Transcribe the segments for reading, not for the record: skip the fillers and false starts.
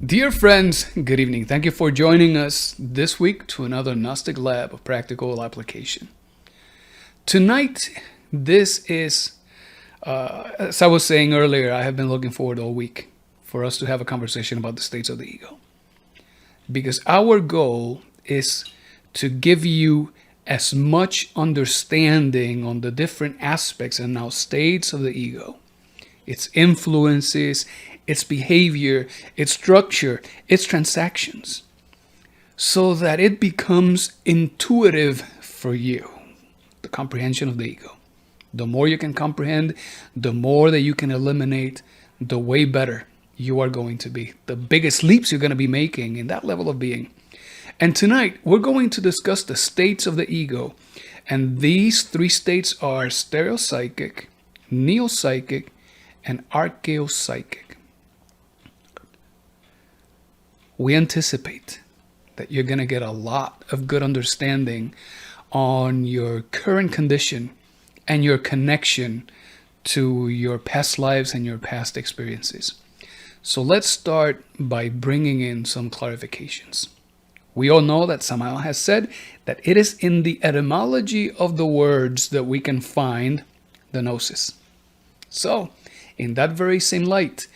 Dear friends, good evening. Thank you for joining us this week to another Gnostic Lab of Practical Application. Tonight, this is, as I was saying earlier, I have been looking forward all week for us to have a conversation about the states of the ego. Because our goal is to give you as much understanding on the different aspects and now states of the ego, its influences, its behavior, its structure, its transactions, so that it becomes intuitive for you, the comprehension of the ego. The more you can comprehend, the more that you can eliminate, the way better you are going to be. The biggest leaps you're going to be making in that level of being. And tonight, we're going to discuss the states of the ego. And these three states are stereopsychic, neopsychic, and archaeopsychic. We anticipate that you're going to get a lot of good understanding on your current condition and your connection to your past lives and your past experiences. So let's start by bringing in some clarifications. We all know that Samael has said that it is in the etymology of the words that we can find the gnosis. So, in that very same light,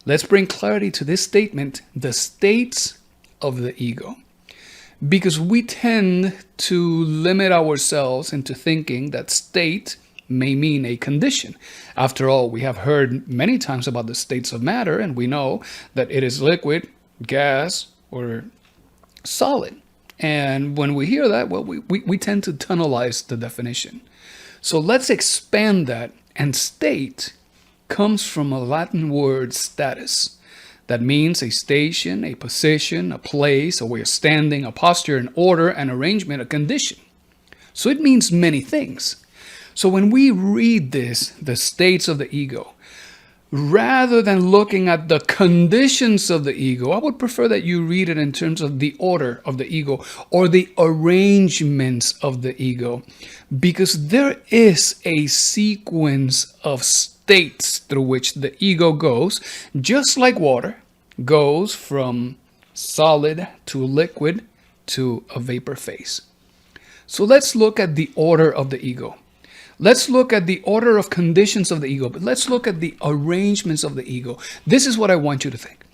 let's bring clarity to this statement, the states of the ego. Because we tend to limit ourselves into thinking that state may mean a condition. After all, we have heard many times about the states of matter, and we know that it is liquid, gas, or solid. And when we hear that, well, we tend to tunnelize the definition. So let's expand that, and state comes from a Latin word status. That means a station, a position, a place, a way of standing, a posture, an order, an arrangement, a condition. So it means many things. So when we read this, the states of the ego, rather than looking at the conditions of the ego, I would prefer that you read it in terms of the order of the ego or the arrangements of the ego, because there is a sequence of states through which the ego goes, just like water goes from solid to liquid to a vapor phase. So let's look at the order of the ego. Let's look at the order of conditions of the ego, but let's look at the arrangements of the ego. This is what I want you to think.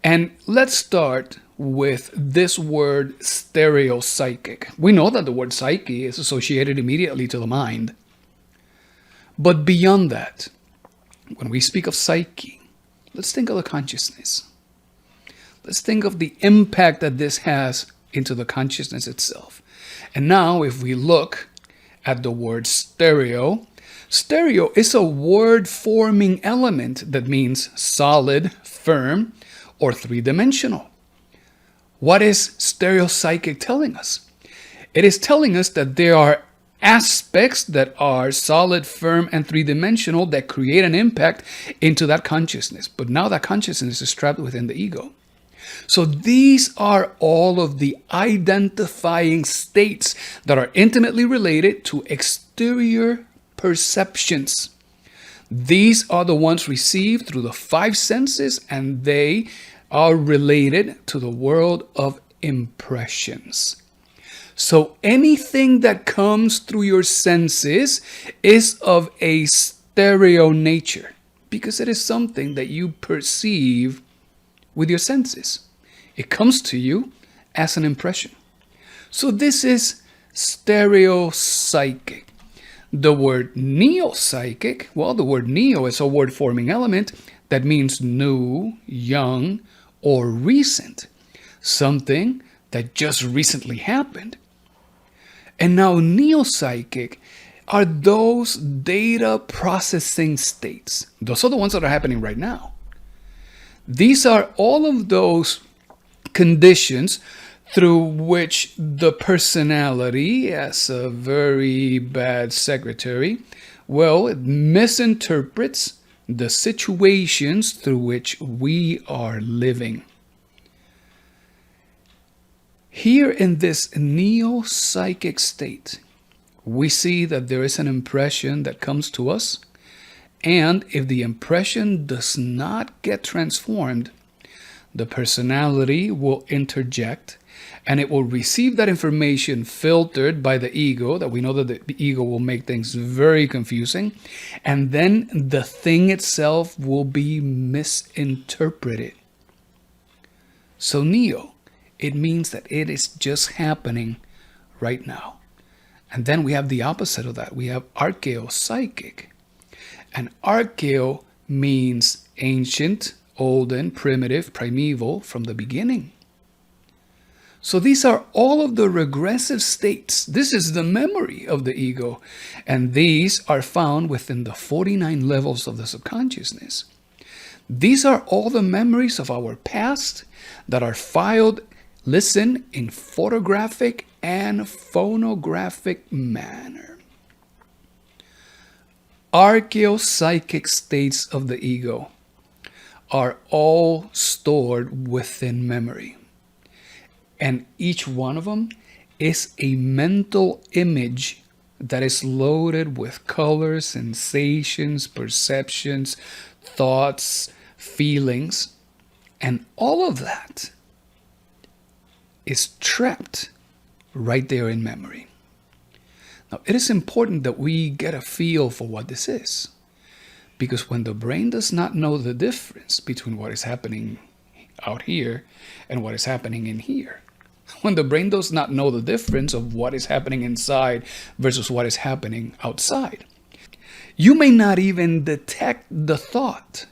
And let's start with this word stereopsychic. We know that the word psyche is associated immediately to the mind. But beyond that, when we speak of psyche, let's think of the consciousness. Let's think of the impact that this has into the consciousness itself. And now if we look at the word stereo. Stereo is a word-forming element that means solid, firm, or three-dimensional. What is stereopsychic telling us? It is telling us that there are aspects that are solid, firm, and three-dimensional that create an impact into that consciousness. But now that consciousness is trapped within the ego. So these are all of the identifying states that are intimately related to exterior perceptions. These are the ones received through the five senses, and they are related to the world of impressions. So anything that comes through your senses is of a stereo nature, because it is something that you perceive with your senses. It comes to you as an impression. So this is stereopsychic. The word neopsychic, well, the word neo is a word-forming element that means new, young, or recent. Something that just recently happened. And now neopsychic are those data processing states. Those are the ones that are happening right now. These are all of those conditions through which the personality, as a very bad secretary, well, it misinterprets the situations through which we are living. Here in this neopsychic state, we see that there is an impression that comes to us. And if the impression does not get transformed, The personality will interject, and it will receive that information filtered by the ego, that we know that the ego will make things very confusing. And then the thing itself will be misinterpreted. So neo, it means that it is just happening right now. And then we have the opposite of that. We have archaeopsychic. And archaeo means ancient, olden, primitive, primeval, from the beginning. So these are all of the regressive states. This is the memory of the ego. And these are found within the 49 levels of the subconsciousness. These are all the memories of our past that are filed, listen, in photographic and phonographic manner. Archaeopsychic states of the ego are all stored within memory. And each one of them is a mental image that is loaded with colors, sensations, perceptions, thoughts, feelings. And all of that is trapped right there in memory. Now, it is important that we get a feel for what this is. Because when the brain does not know the difference between what is happening out here and what is happening in here, when the brain does not know the difference of what is happening inside versus what is happening outside, you may not even detect the thought,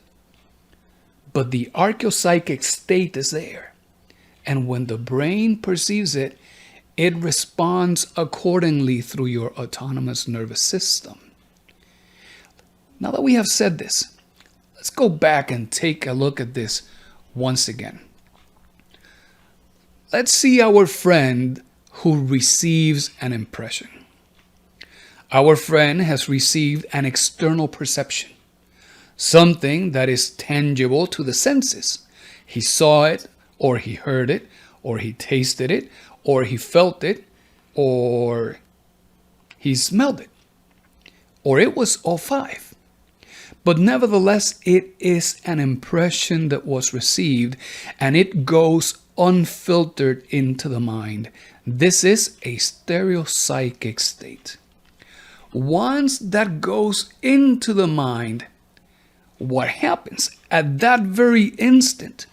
but the archaeopsychic state is there. And when the brain perceives it, it responds accordingly through your autonomous nervous system. Now that we have said this, let's go back and take a look at this once again. Let's see our friend who receives an impression. Our friend has received an external perception, something that is tangible to the senses. He saw it, or he heard it, or he tasted it, or he felt it, or he smelled it, or it was all five. But nevertheless, it is an impression that was received, and it goes unfiltered into the mind. This is a stereopsychic state. Once that goes into the mind, what happens at that very instant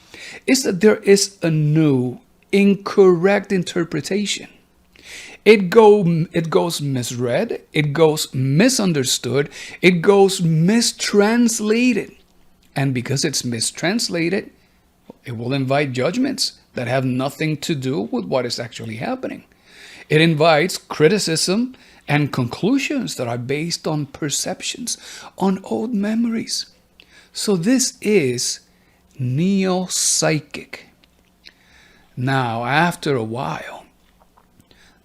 is that there is a new, incorrect interpretation. It goes misread, it goes misunderstood, it goes mistranslated. And because it's mistranslated, it will invite judgments that have nothing to do with what is actually happening. It invites criticism and conclusions that are based on perceptions, on old memories. So this is neo-psychic. Now, after a while,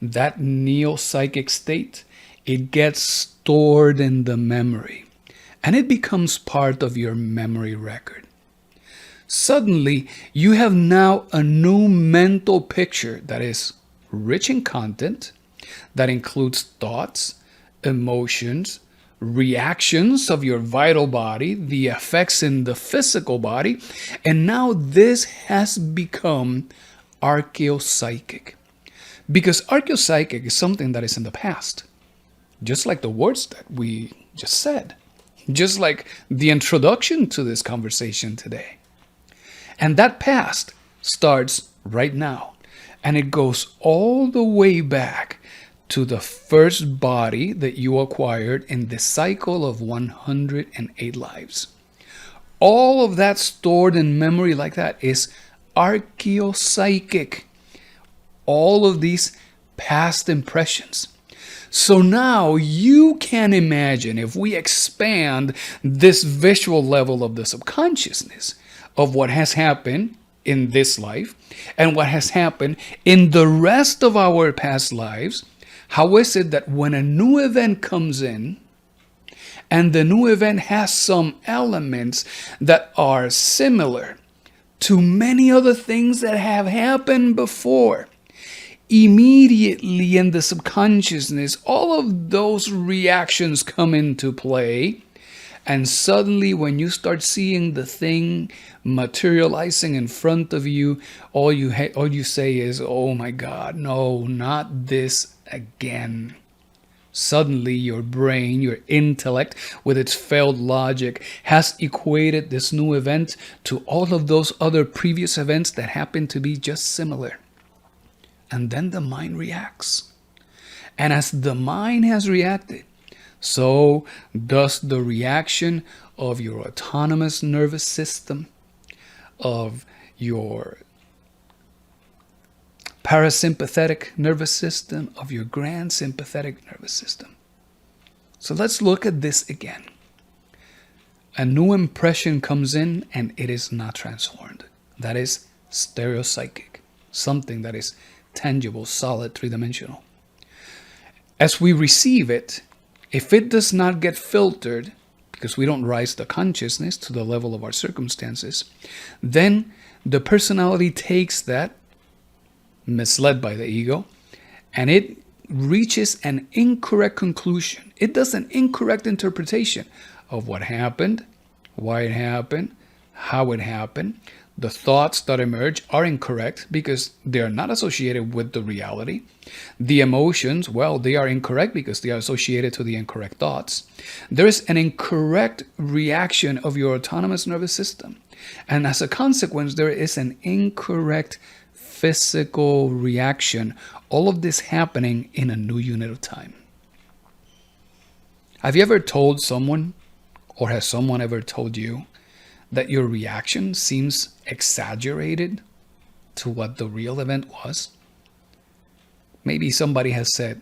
that neo-psychic state, it gets stored in the memory, and it becomes part of your memory record. Suddenly, you have now a new mental picture that is rich in content, that includes thoughts, emotions, reactions of your vital body, the effects in the physical body, and now this has become archaeopsychic. Because archaeopsychic is something that is in the past, just like the words that we just said, just like the introduction to this conversation today. And that past starts right now, and it goes all the way back to the first body that you acquired in the cycle of 108 lives. All of that stored in memory like that is archaeopsychic. All of these past impressions. So now you can imagine, if we expand this visual level of the subconsciousness of what has happened in this life and what has happened in the rest of our past lives, how is it that when a new event comes in, and the new event has some elements that are similar to many other things that have happened before, immediately in the subconsciousness, all of those reactions come into play, And suddenly, when you start seeing the thing materializing in front of you, all you say is, "Oh my God, no, not this again." Suddenly, your brain, your intellect, with its failed logic, has equated this new event to all of those other previous events that happen to be just similar. And then the mind reacts. And as the mind has reacted, so does the reaction of your autonomous nervous system, of your parasympathetic nervous system, of your grand sympathetic nervous system. So let's look at this again. A new impression comes in and it is not transformed. That is stereopsychic, something that is tangible, solid, three-dimensional. As we receive it, if it does not get filtered, because we don't rise the consciousness to the level of our circumstances, then the personality takes that, misled by the ego, and it reaches an incorrect conclusion. It does an incorrect interpretation of what happened, why it happened, how it happened. The thoughts that emerge are incorrect because they are not associated with the reality. The emotions, well, they are incorrect because they are associated to the incorrect thoughts. There is an incorrect reaction of your autonomous nervous system. And as a consequence, there is an incorrect physical reaction. All of this happening in a new unit of time. Have you ever told someone, or has someone ever told you, that your reaction seems exaggerated to what the real event was? Maybe somebody has said,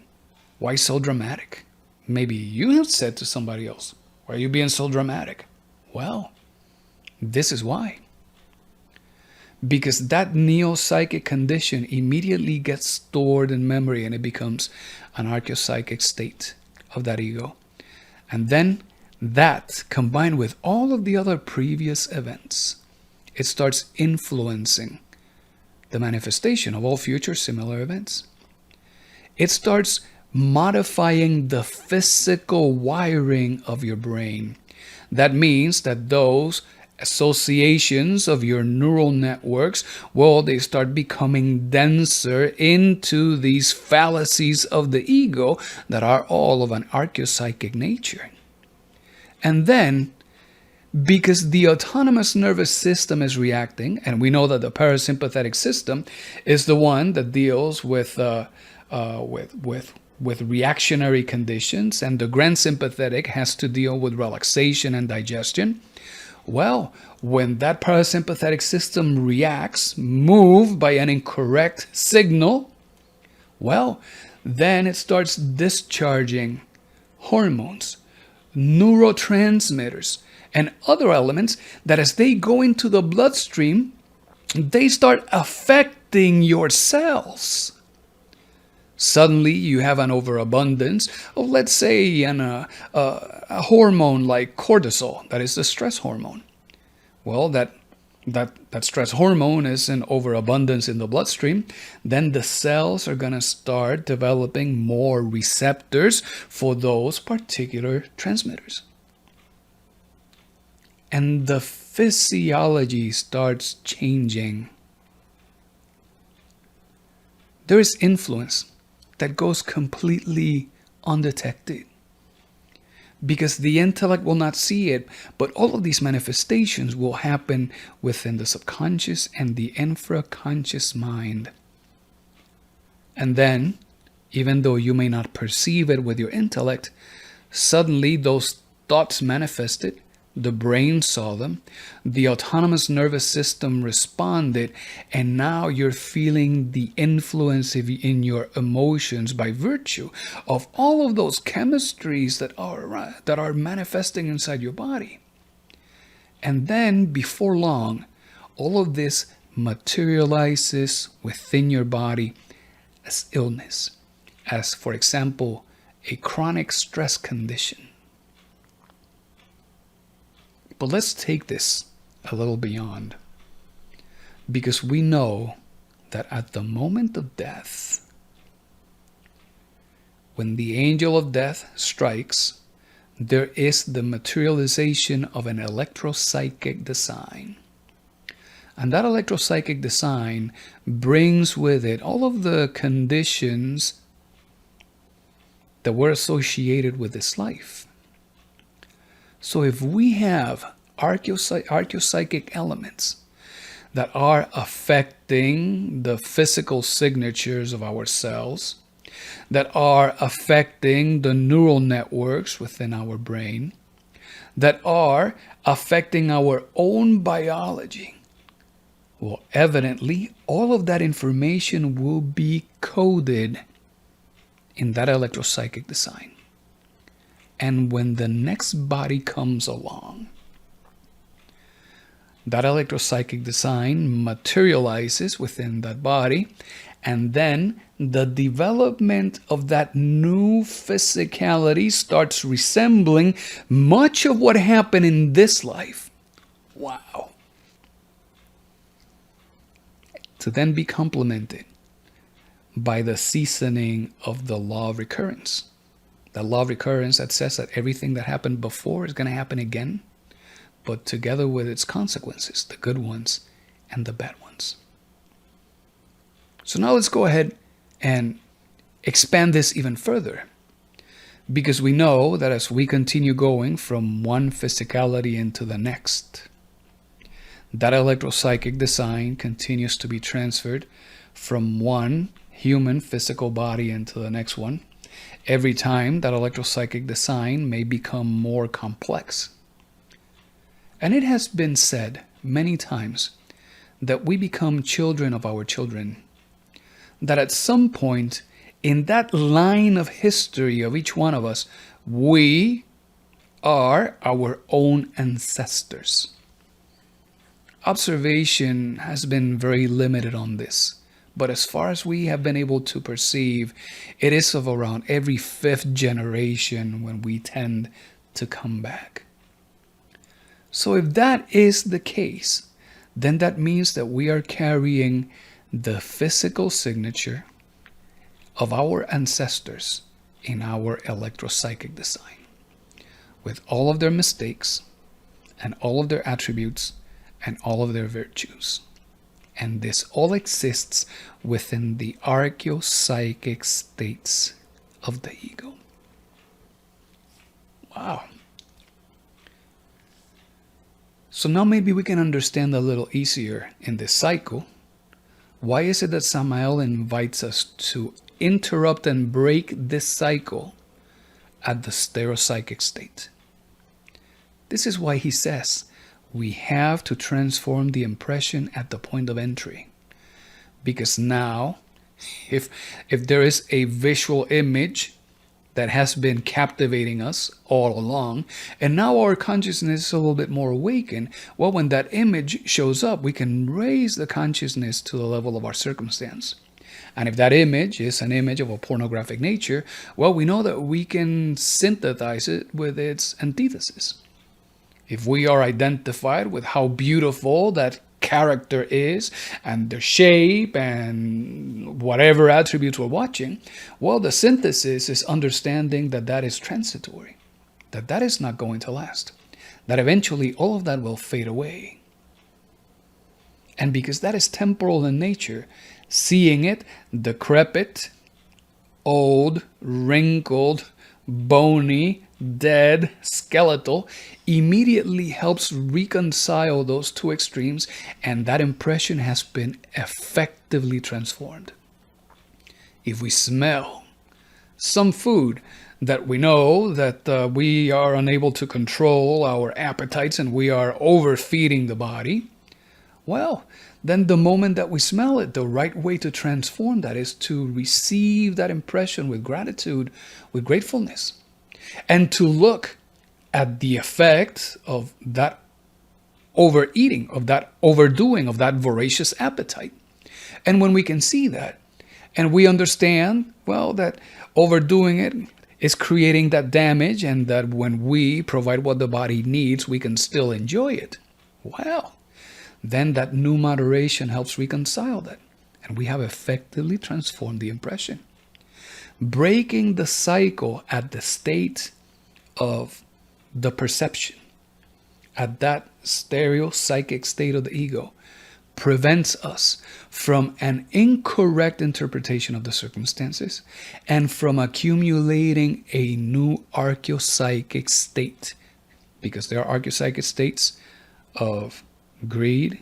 "Why so dramatic?" Maybe you have said to somebody else, "Why are you being so dramatic?" Well, this is why. Because that neo-psychic condition immediately gets stored in memory and it becomes an archepsychic state of that ego. And then that, combined with all of the other previous events, it starts influencing the manifestation of all future similar events. It starts modifying the physical wiring of your brain. That means that those associations of your neural networks, well, they start becoming denser into these fallacies of the ego that are all of an archepsychic nature. And then, because the autonomous nervous system is reacting, and we know that the parasympathetic system is the one that deals with reactionary conditions, and the grand sympathetic has to deal with relaxation and digestion. Well, when that parasympathetic system reacts, moved by an incorrect signal, well, then it starts discharging hormones, neurotransmitters, and other elements that as they go into the bloodstream, they start affecting your cells. Suddenly you have an overabundance of, let's say, a hormone like cortisol, that is the stress hormone. Well, that stress hormone is in overabundance in the bloodstream. Then the cells are going to start developing more receptors for those particular transmitters. And the physiology starts changing. There is influence that goes completely undetected because the intellect will not see it, but all of these manifestations will happen within the subconscious and the infraconscious mind. And then, even though you may not perceive it with your intellect, suddenly those thoughts manifested. The brain saw them, the autonomous nervous system responded, and now you're feeling the influence in your emotions by virtue of all of those chemistries that are manifesting inside your body. And then, before long, all of this materializes within your body as illness, as, for example, a chronic stress condition. But let's take this a little beyond, because we know that at the moment of death, when the angel of death strikes, there is the materialization of an electropsychic design. And that electropsychic design brings with it all of the conditions that were associated with this life. So if we have archeopsychic elements that are affecting the physical signatures of our cells, that are affecting the neural networks within our brain, that are affecting our own biology, well, evidently, all of that information will be coded in that electropsychic design. And when the next body comes along, that electropsychic design materializes within that body, and then the development of that new physicality starts resembling much of what happened in this life. Wow. To then be complemented by the seasoning of the law of recurrence. The law of recurrence that says that everything that happened before is going to happen again, but together with its consequences, the good ones and the bad ones. So now let's go ahead and expand this even further, because we know that as we continue going from one physicality into the next, that electropsychic design continues to be transferred from one human physical body into the next one. Every time that electropsychic design may become more complex. And it has been said many times that we become children of our children. That at some point in that line of history of each one of us, we are our own ancestors. Observation has been very limited on this, but as far as we have been able to perceive, it is of around every 5th generation when we tend to come back. So if that is the case, then that means that we are carrying the physical signature of our ancestors in our electropsychic design, with all of their mistakes and all of their attributes and all of their virtues. And this all exists within the archeopsychic states of the ego. Wow. So now maybe we can understand a little easier in this cycle. Why is it that Samael invites us to interrupt and break this cycle at the stereopsychic state? This is why he says, we have to transform the impression at the point of entry. Because now, if there is a visual image that has been captivating us all along, and now our consciousness is a little bit more awakened, well, when that image shows up, we can raise the consciousness to the level of our circumstance. And if that image is an image of a pornographic nature, well, we know that we can synthesize it with its antithesis. If we are identified with how beautiful that character is and their shape and whatever attributes we're watching, well, the synthesis is understanding that that is transitory, that that is not going to last, that eventually all of that will fade away. And because that is temporal in nature, seeing it decrepit, old, wrinkled, bony, dead, skeletal, immediately helps reconcile those two extremes, and that impression has been effectively transformed. If we smell some food that we know that we are unable to control our appetites and we are overfeeding the body, well, then the moment that we smell it, the right way to transform that is to receive that impression with gratitude, with gratefulness, and to look at the effect of that overeating, of that overdoing, of that voracious appetite. And when we can see that, and we understand, well, that overdoing it is creating that damage, and that when we provide what the body needs, we can still enjoy it. Well, then that new moderation helps reconcile that, and we have effectively transformed the impression. Breaking the cycle at the state of the perception at that stereo psychic state of the ego prevents us from an incorrect interpretation of the circumstances and from accumulating a new archeopsychic state. Because there are archeopsychic states of greed,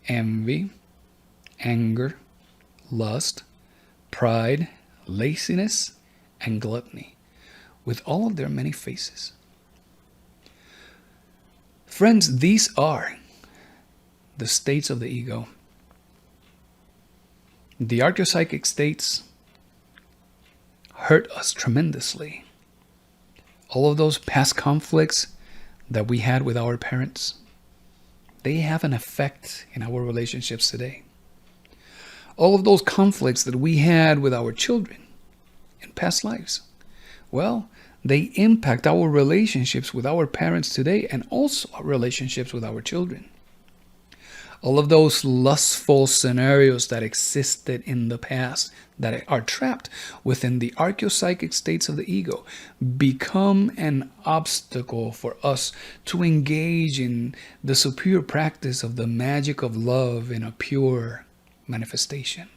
envy, anger, lust, pride, laziness, and gluttony, with all of their many faces. Friends, these are the states of the ego. The archeopsychic states hurt us tremendously. All of those past conflicts that we had with our parents, they have an effect in our relationships today. All of those conflicts that we had with our children in past lives, well, they impact our relationships with our parents today and also our relationships with our children. All of those lustful scenarios that existed in the past that are trapped within the archeopsychic states of the ego become an obstacle for us to engage in the superior practice of the magic of love in a pure manifestation.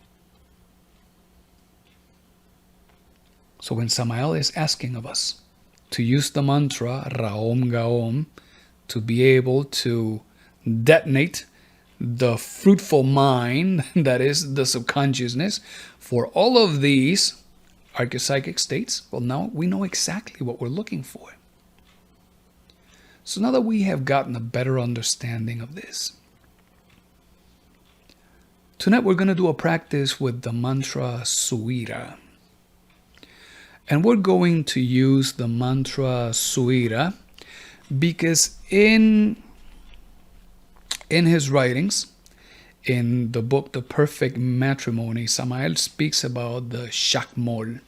So when Samael is asking of us to use the mantra Raom Gaom to be able to detonate the fruitful mind, that is the subconsciousness, for all of these archeopsychic states, well, now we know exactly what we're looking for. So now that we have gotten a better understanding of this, tonight we're going to do a practice with the mantra Suira. And we're going to use the mantra Suira because in his writings, in the book The Perfect Matrimony, Samael speaks about the Shakmol.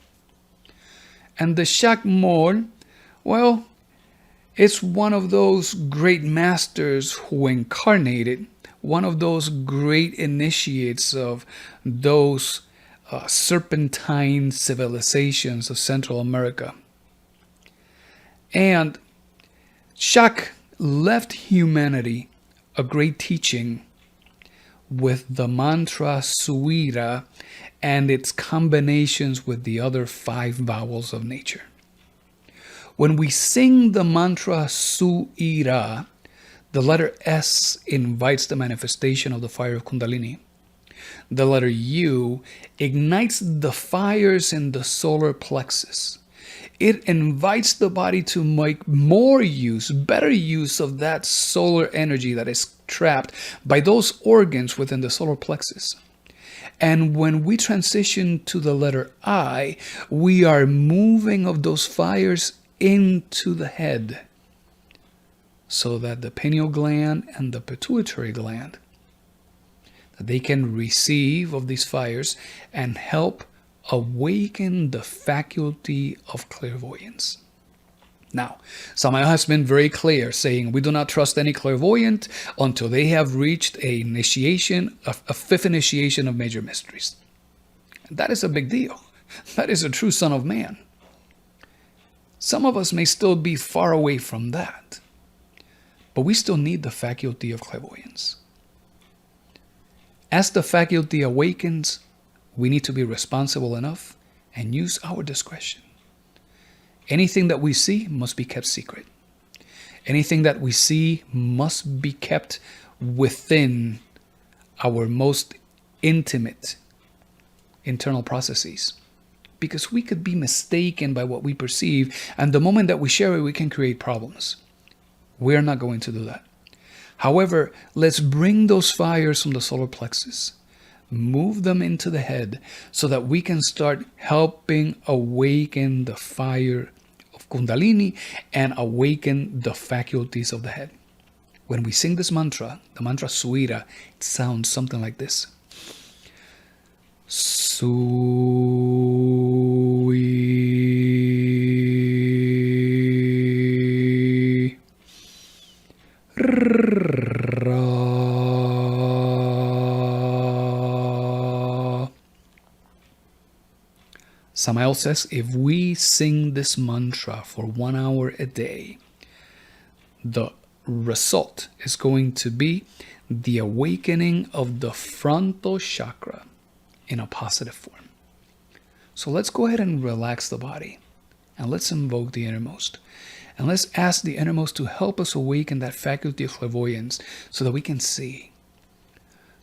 And the Shakmol, well, it's one of those great masters who incarnated, one of those great initiates of those serpentine civilizations of Central America. And Shak left humanity a great teaching with the mantra Suira and its combinations with the other 5 vowels of nature. When we sing the mantra Suira, the letter S invites the manifestation of the fire of Kundalini. The letter U ignites the fires in the solar plexus. It invites the body to make more use, better use of that solar energy that is trapped by those organs within the solar plexus. And when we transition to the letter I, we are moving of those fires into the head so that the pineal gland and the pituitary gland, that they can receive of these fires and help awaken the faculty of clairvoyance. Now, Samael has been very clear, saying we do not trust any clairvoyant until they have reached a 5th initiation of major mysteries. That is a big deal. That is a true son of man. Some of us may still be far away from that, but we still need the faculty of clairvoyance. As the faculty awakens, we need to be responsible enough and use our discretion. Anything that we see must be kept secret. Anything that we see must be kept within our most intimate internal processes. Because we could be mistaken by what we perceive, and the moment that we share it, we can create problems. We're not going to do that. However, let's bring those fires from the solar plexus, move them into the head so that we can start helping awaken the fire of Kundalini and awaken the faculties of the head. When we sing this mantra, the mantra Suira, it sounds something like this. Samael says if we sing this mantra for 1 hour a day, the result is going to be the awakening of the frontal chakra in a positive form. So let's go ahead and relax the body, and let's invoke the innermost. And let's ask the innermost to help us awaken that faculty of clairvoyance so that we can see.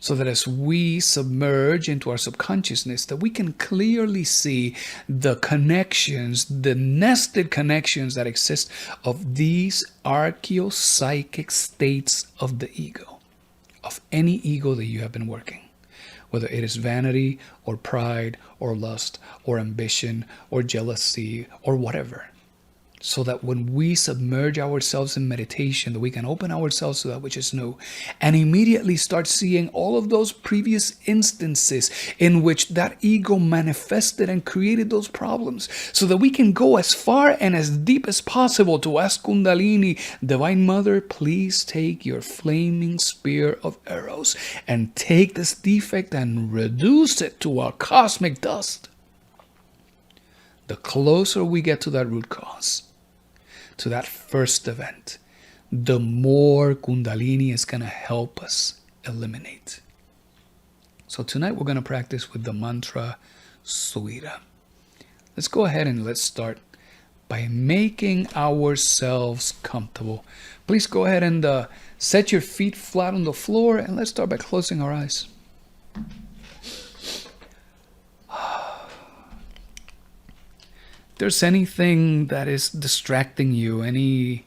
So that as we submerge into our subconsciousness, that we can clearly see the connections, the nested connections that exist of these archeopsychic states of the ego, of any ego that you have been working. Whether it is vanity or pride or lust or ambition or jealousy or whatever. So that when we submerge ourselves in meditation, that we can open ourselves to that which is new and immediately start seeing all of those previous instances in which that ego manifested and created those problems, so that we can go as far and as deep as possible to ask Kundalini, Divine Mother, please take your flaming spear of arrows and take this defect and reduce it to a cosmic dust. The closer we get to that root cause, to that first event, the more Kundalini is going to help us eliminate. So tonight we're going to practice with the mantra Suira. Let's go ahead and let's start by making ourselves comfortable. Please go ahead and set your feet flat on the floor, and let's start by closing our eyes. There's anything that is distracting you, any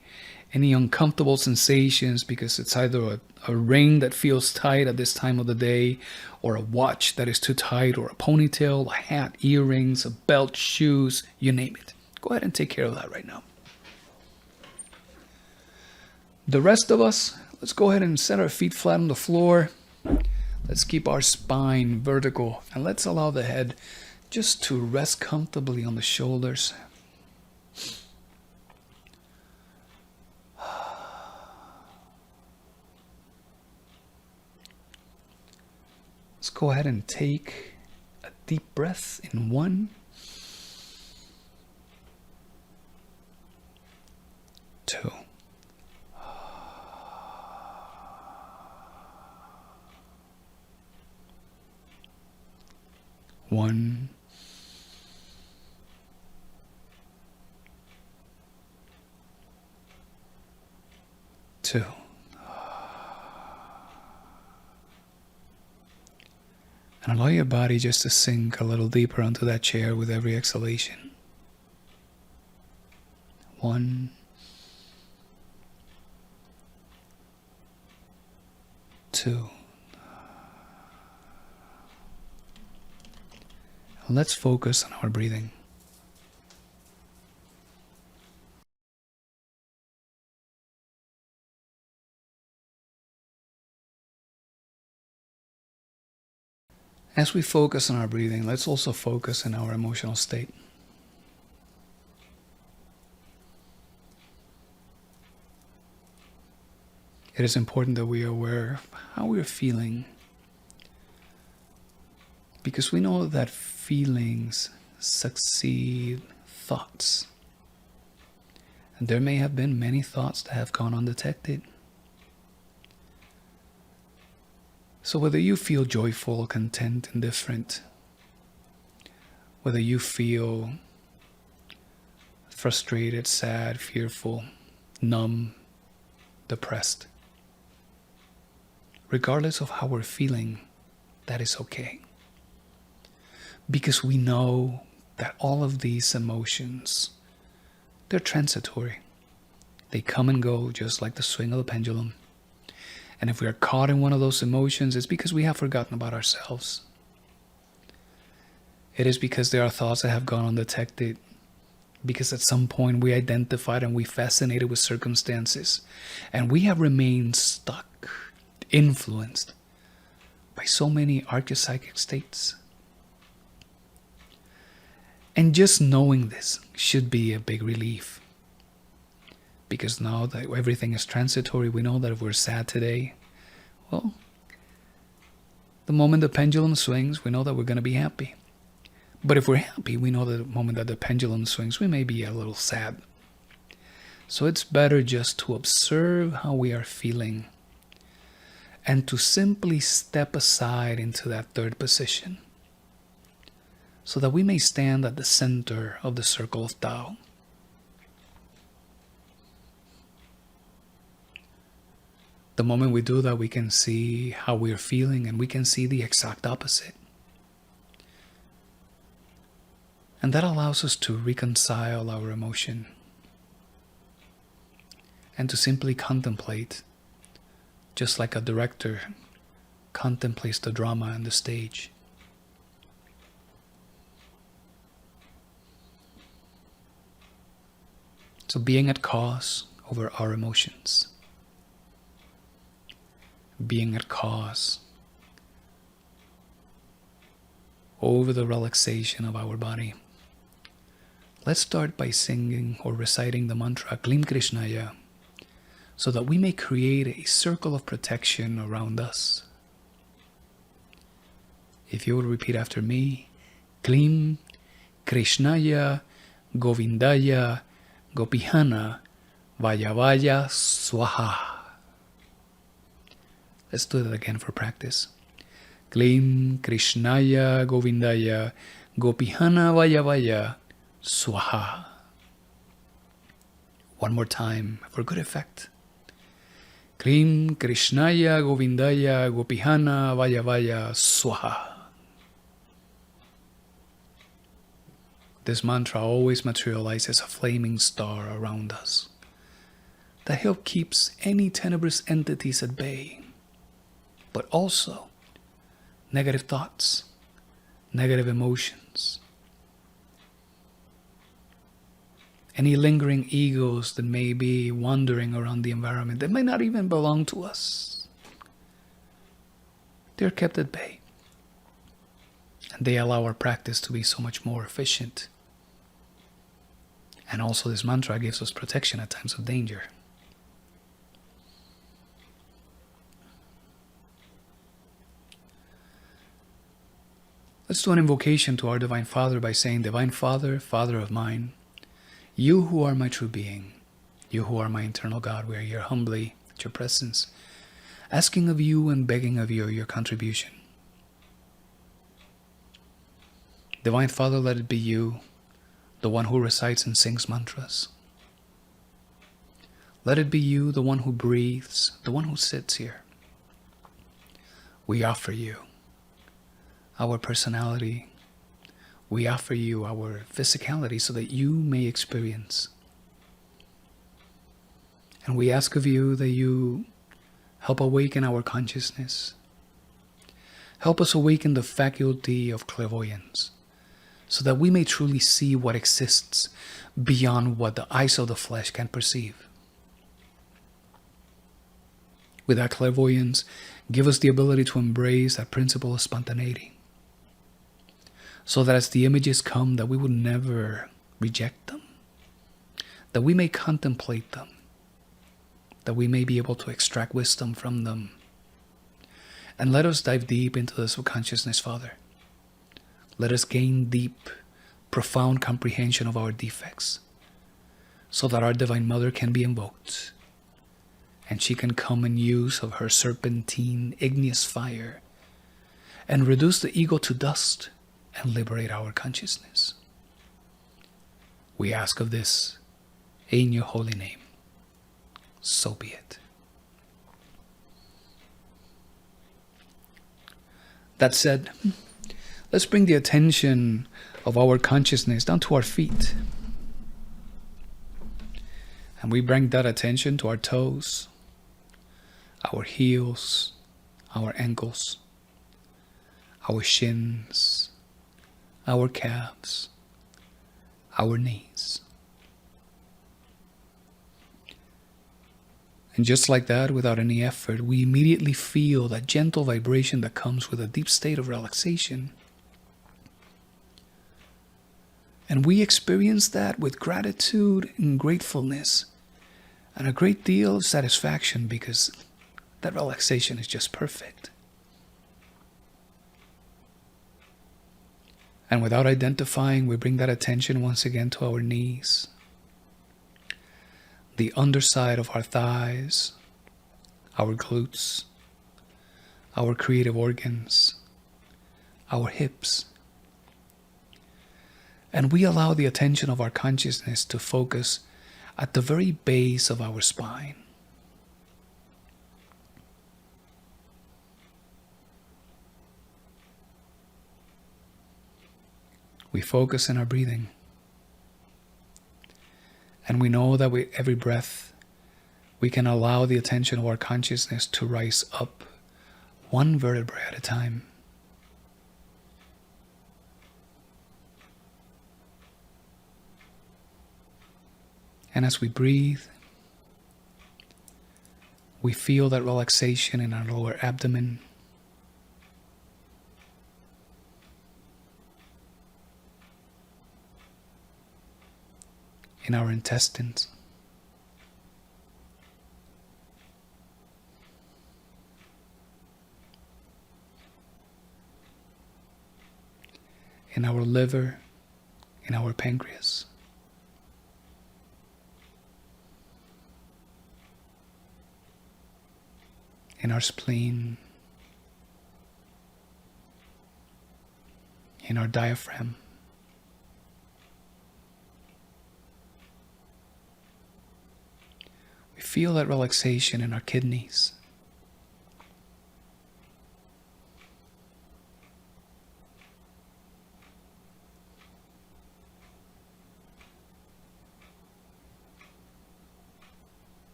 uncomfortable sensations, because it's either a ring that feels tight at this time of the day, or a watch that is too tight, or a ponytail, a hat, earrings, a belt, shoes, you name it. Go ahead and take care of that right now. The rest of us, let's go ahead and set our feet flat on the floor. Let's keep our spine vertical, and let's allow the head just to rest comfortably on the shoulders. Let's go ahead and take a deep breath in 1, 2. 1, 2. And allow your body just to sink a little deeper onto that chair with every exhalation. 1, 2. And let's focus on our breathing. As we focus on our breathing, let's also focus on our emotional state. It is important that we are aware of how we are feeling, because we know that feelings succeed thoughts. And there may have been many thoughts that have gone undetected. So whether you feel joyful, content, indifferent, whether you feel frustrated, sad, fearful, numb, depressed, regardless of how we're feeling, that is okay. Because we know that all of these emotions, they're transitory. They come and go just like the swing of the pendulum. And if we are caught in one of those emotions, it's because we have forgotten about ourselves. It is because there are thoughts that have gone undetected. Because at some point we identified and we fascinated with circumstances. And we have remained stuck, influenced by so many archeopsychic states. And just knowing this should be a big relief. Because now that everything is transitory, we know that if we're sad today, well, the moment the pendulum swings, we know that we're going to be happy. But if we're happy, we know that the moment that the pendulum swings, we may be a little sad. So it's better just to observe how we are feeling and to simply step aside into that third position so that we may stand at the center of the circle of Tao. The moment we do that, we can see how we are feeling and we can see the exact opposite. And that allows us to reconcile our emotion and to simply contemplate, just like a director contemplates the drama on the stage. So being at cause over our emotions. Being at cause over the relaxation of our body. Let's start by singing or reciting the mantra Klim Krishnaya so that we may create a circle of protection around us. If you will repeat after me, Klim Krishnaya Govindaya Gopihana Vaya Vaya Swaha. Let's do that again for practice. Klim Krishnaya Govindaya Gopihana Vaya Vaya Swaha. One more time for good effect. Klim Krishnaya Govindaya Gopihana Vaya Vaya Swaha. This mantra always materializes a flaming star around us that help keeps any tenebrous entities at bay, but also negative thoughts, negative emotions, any lingering egos that may be wandering around the environment that may not even belong to us. They're kept at bay. And they allow our practice to be so much more efficient. And also this mantra gives us protection at times of danger. Let's do an invocation to our Divine Father by saying, Divine Father, Father of mine, you who are my true being, you who are my eternal God, we are here humbly at your presence, asking of you and begging of you your contribution. Divine Father, let it be you, the one who recites and sings mantras. Let it be you, the one who breathes, the one who sits here. We offer you our personality. We offer you our physicality so that you may experience. And we ask of you that you help awaken our consciousness. Help us awaken the faculty of clairvoyance so that we may truly see what exists beyond what the eyes of the flesh can perceive. With that clairvoyance, give us the ability to embrace that principle of spontaneity, so that as the images come, that we would never reject them, that we may contemplate them, that we may be able to extract wisdom from them. And let us dive deep into the subconsciousness, Father. Let us gain deep, profound comprehension of our defects, so that our Divine Mother can be invoked, and she can come in use of her serpentine, igneous fire, and reduce the ego to dust, and liberate our consciousness. We ask of this in your holy name. So be it. That said, let's bring the attention of our consciousness down to our feet. And we bring that attention to our toes, our heels, our ankles, our shins, our calves, our knees. And just like that, without any effort, we immediately feel that gentle vibration that comes with a deep state of relaxation. And we experience that with gratitude and gratefulness and a great deal of satisfaction because that relaxation is just perfect. And without identifying, we bring that attention once again to our knees, the underside of our thighs, our glutes, our creative organs, our hips. And we allow the attention of our consciousness to focus at the very base of our spine. We focus in our breathing. And we know that with every breath, we can allow the attention of our consciousness to rise up one vertebra at a time. And as we breathe, we feel that relaxation in our lower abdomen. In our intestines. In our liver, in our pancreas. In our spleen, in our diaphragm. We feel that relaxation in our kidneys.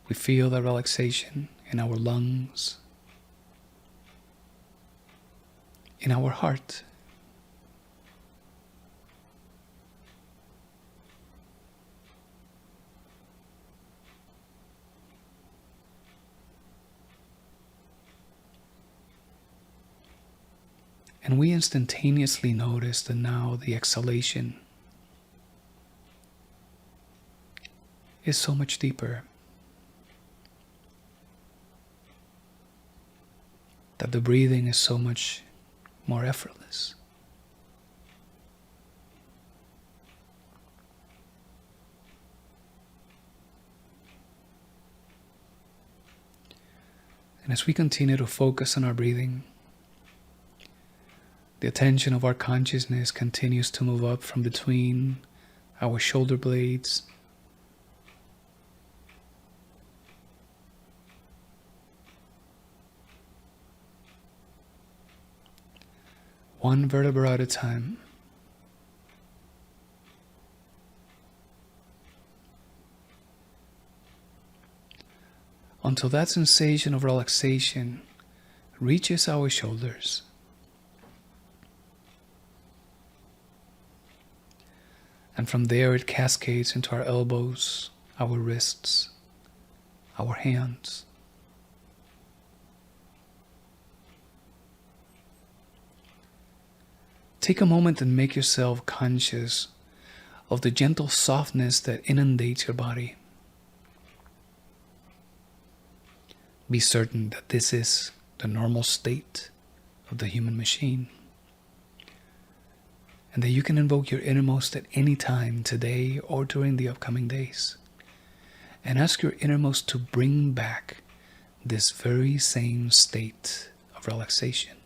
We feel that relaxation in our lungs, in our heart. And we instantaneously notice that now the exhalation is so much deeper. That the breathing is so much more effortless. And as we continue to focus on our breathing, the attention of our consciousness continues to move up from between our shoulder blades, one vertebra at a time, until that sensation of relaxation reaches our shoulders. And from there it cascades into our elbows, our wrists, our hands. Take a moment and make yourself conscious of the gentle softness that inundates your body. Be certain that this is the normal state of the human machine, and that you can invoke your innermost at any time today or during the upcoming days, and ask your innermost to bring back this very same state of relaxation.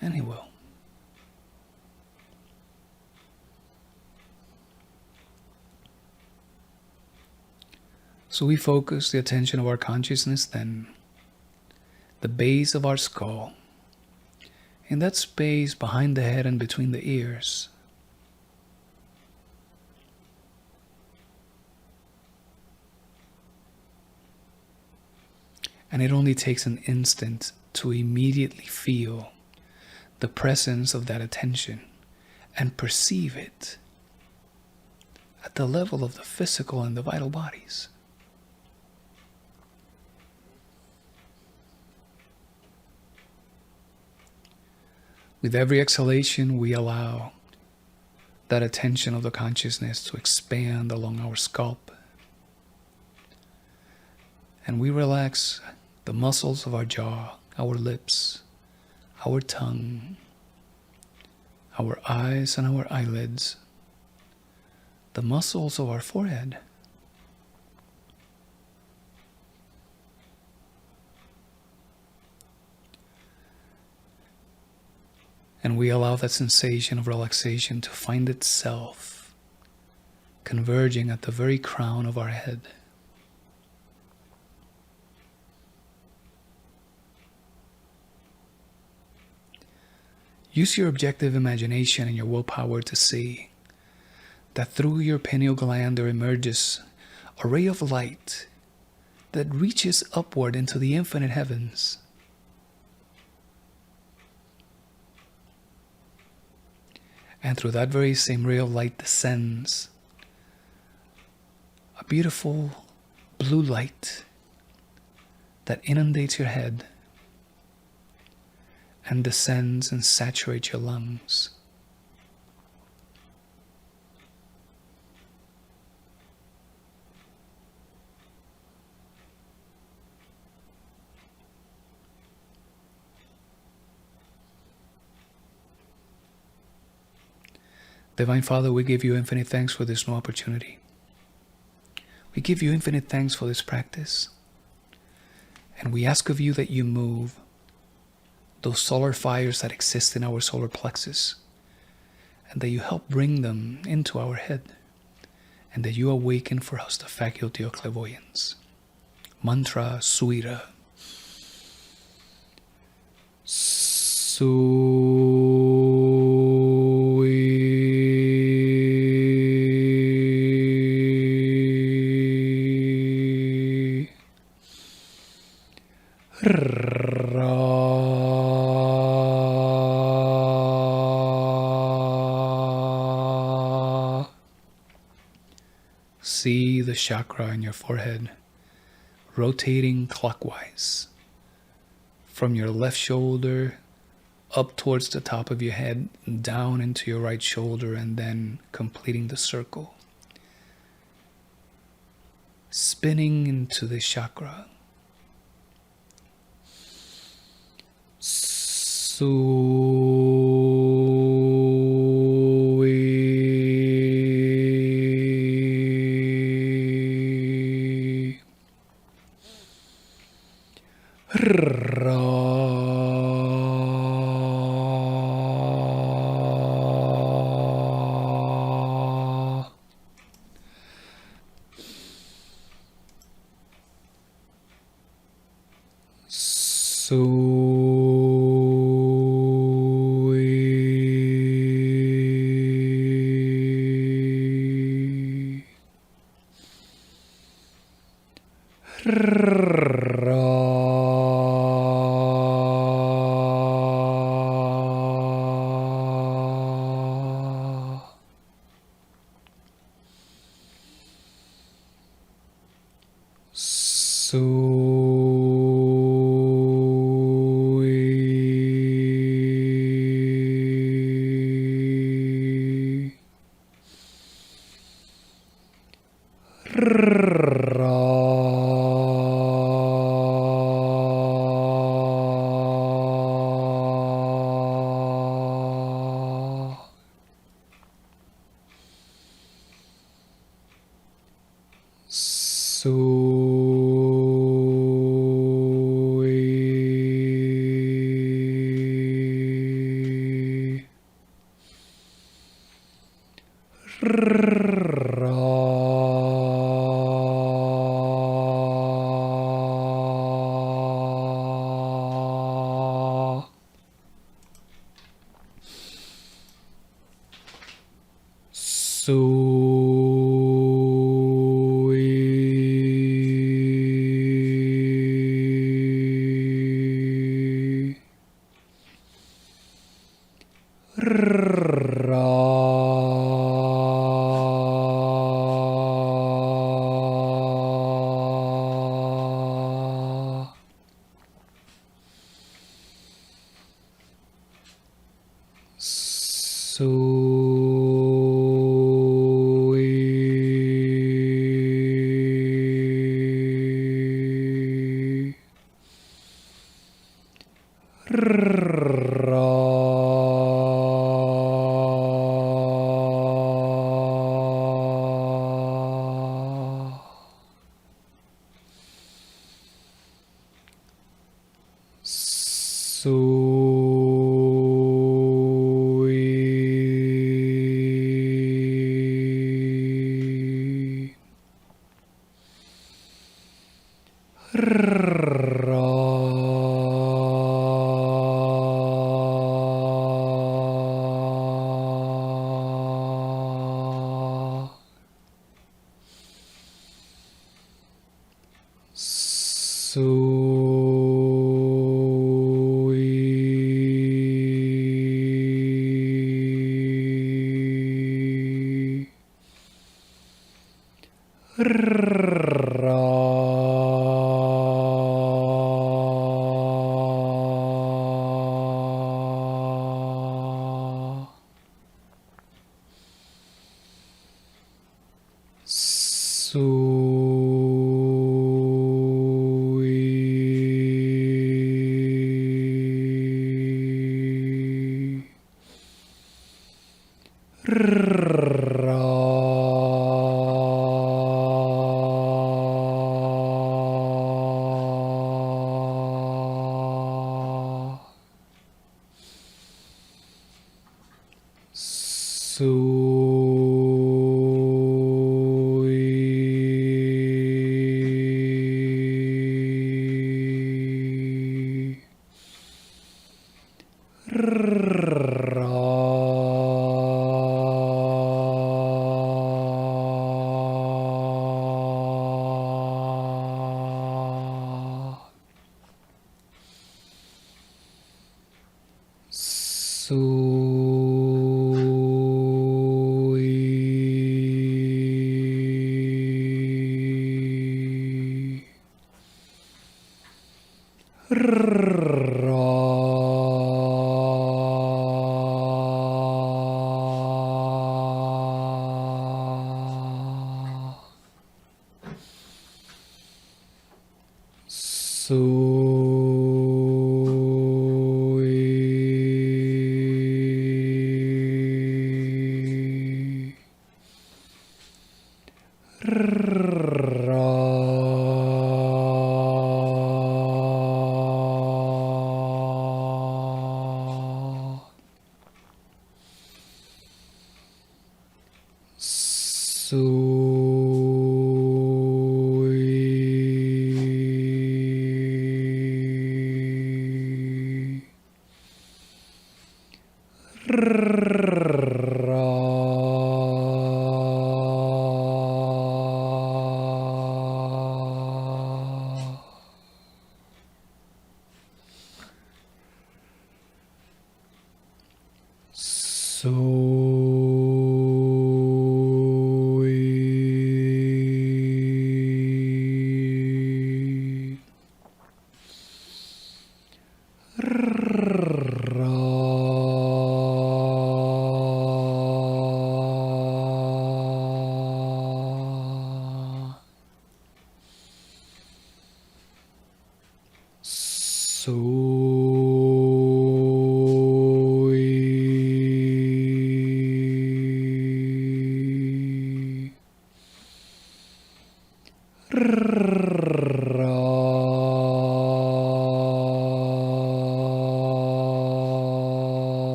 And he will. So we focus the attention of our consciousness then, the base of our skull, in that space behind the head and between the ears. And it only takes an instant to immediately feel the presence of that attention and perceive it at the level of the physical and the vital bodies. With every exhalation, we allow that attention of the consciousness to expand along our scalp. And we relax the muscles of our jaw, our lips, our tongue, our eyes and our eyelids, the muscles of our forehead, and we allow that sensation of relaxation to find itself converging at the very crown of our head. Use your objective imagination and your willpower to see that through your pineal gland there emerges a ray of light that reaches upward into the infinite heavens. And through that very same ray of light descends a beautiful blue light that inundates your head and descends and saturates your lungs. Divine Father, we give you infinite thanks for this new opportunity. We give you infinite thanks for this practice. And we ask of you that you move those solar fires that exist in our solar plexus, and that you help bring them into our head, and that you awaken for us the faculty of clairvoyance. Mantra Suira. See the chakra in your forehead rotating clockwise from your left shoulder up towards the top of your head, down into your right shoulder, and then completing the circle. Spinning into the chakra.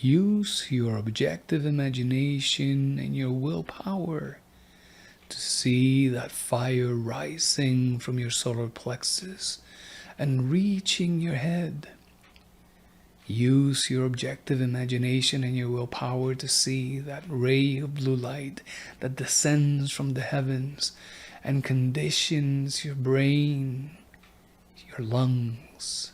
Use your objective imagination and your willpower to see that fire rising from your solar plexus and reaching your head. Use your objective imagination and your willpower to see that ray of blue light that descends from the heavens and conditions your brain, your lungs.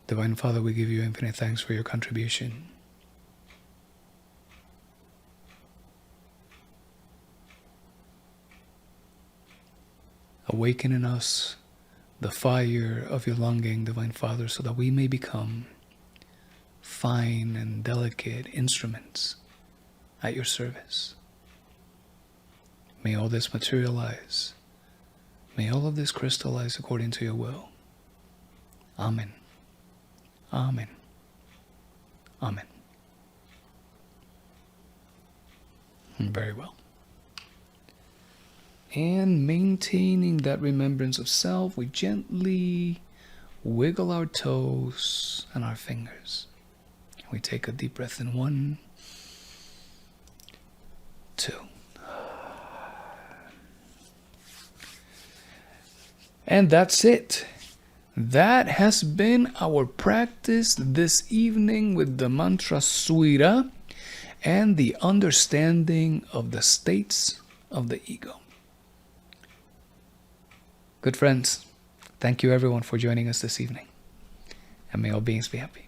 Divine Father, we give you infinite thanks for your contribution. Awaken in us the fire of your longing, Divine Father, so that we may become fine and delicate instruments at your service. May all this materialize. May all of this crystallize according to your will. Amen. Amen. Amen. Very well. And maintaining that remembrance of self, we gently wiggle our toes and our fingers. We take a deep breath in 1, 2. And that's it. That has been our practice this evening with the mantra Suira and the understanding of the states of the ego. Good friends, thank you everyone for joining us this evening. And may all beings be happy.